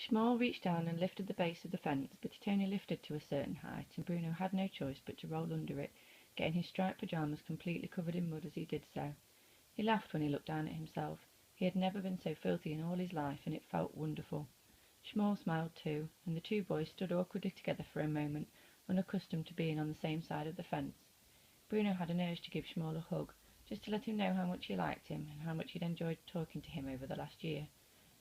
Schmall reached down and lifted the base of the fence, but it only lifted to a certain height, and Bruno had no choice but to roll under it, getting his striped pyjamas completely covered in mud as he did so. He laughed when he looked down at himself. He had never been so filthy in all his life, and it felt wonderful. Schmall smiled too, and the two boys stood awkwardly together for a moment, unaccustomed to being on the same side of the fence. Bruno had an urge to give Schmall a hug, just to let him know how much he liked him and how much he'd enjoyed talking to him over the last year.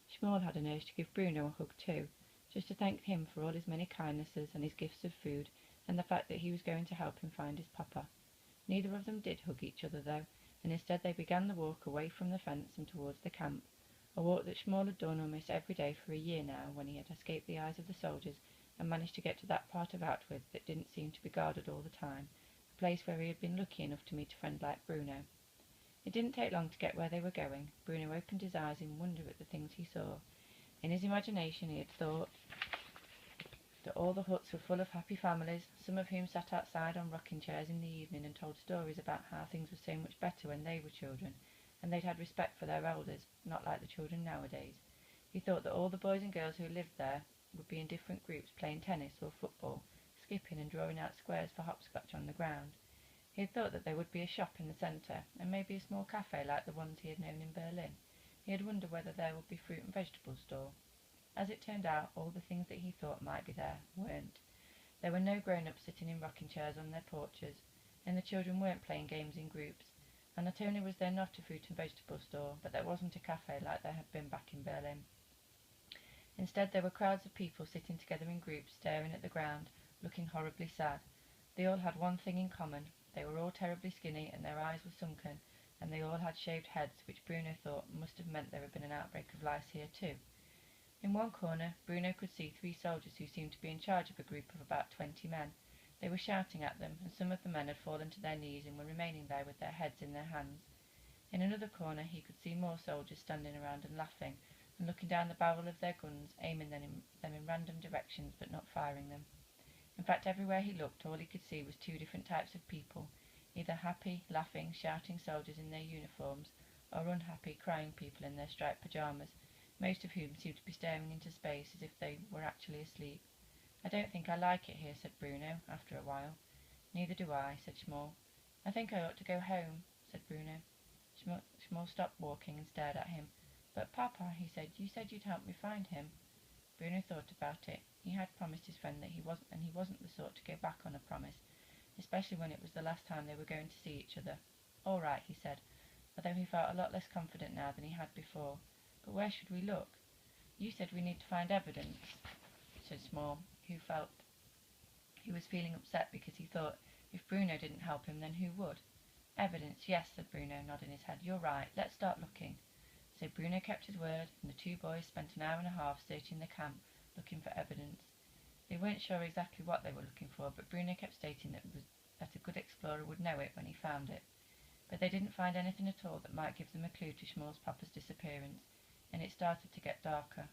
Schmall had an urge to give Bruno a hug too, just to thank him for all his many kindnesses and his gifts of food, and the fact that he was going to help him find his papa. Neither of them did hug each other though, and instead they began the walk away from the fence and towards the camp, a walk that Schmall had done almost every day for a year now, when he had escaped the eyes of the soldiers and managed to get to that part of Outwood that didn't seem to be guarded all the time, a place where he had been lucky enough to meet a friend like Bruno. It didn't take long to get where they were going. Bruno opened his eyes in wonder at the things he saw. In his imagination he had thought that all the huts were full of happy families, some of whom sat outside on rocking chairs in the evening and told stories about how things were so much better when they were children, and they'd had respect for their elders, not like the children nowadays. He thought that all the boys and girls who lived there would be in different groups playing tennis or football, skipping and drawing out squares for hopscotch on the ground. He had thought that there would be a shop in the centre, and maybe a small cafe like the ones he had known in Berlin. He had wondered whether there would be fruit and vegetable store. As it turned out, all the things that he thought might be there weren't. There were no grown-ups sitting in rocking chairs on their porches, and the children weren't playing games in groups. And not only was there not a fruit and vegetable store, but there wasn't a cafe like there had been back in Berlin. Instead, there were crowds of people sitting together in groups, staring at the ground, looking horribly sad. They all had one thing in common. They were all terribly skinny, and their eyes were sunken, and they all had shaved heads, which Bruno thought must have meant there had been an outbreak of lice here too. In one corner, Bruno could see 3 soldiers who seemed to be in charge of a group of about 20 men. They were shouting at them, and some of the men had fallen to their knees and were remaining there with their heads in their hands. In another corner he could see more soldiers standing around and laughing, and looking down the barrel of their guns, aiming them in random directions, but not firing them. In fact, everywhere he looked, all he could see was 2 different types of people, either happy, laughing, shouting soldiers in their uniforms, or unhappy, crying people in their striped pyjamas, most of whom seemed to be staring into space as if they were actually asleep. "I don't think I like it here," said Bruno, after a while. "Neither do I," said Schmall. "I think I ought to go home," said Bruno. Schmall stopped walking and stared at him. "But, Papa," he said, "you said you'd help me find him." Bruno thought about it. He had promised his friend that he wasn't the sort to go back on a promise, especially when it was the last time they were going to see each other. "All right," he said, although he felt a lot less confident now than he had before. "But where should we look?" "You said we need to find evidence," said Schmall, who was feeling upset because he thought if Bruno didn't help him, then who would? "Evidence, yes," said Bruno, nodding his head. "You're right. Let's start looking." So Bruno kept his word, and the 2 boys spent an hour and a half searching the camp, looking for evidence. They weren't sure exactly what they were looking for, but Bruno kept stating that a good explorer would know it when he found it. But they didn't find anything at all that might give them a clue to Schmall's papa's disappearance, and it started to get darker.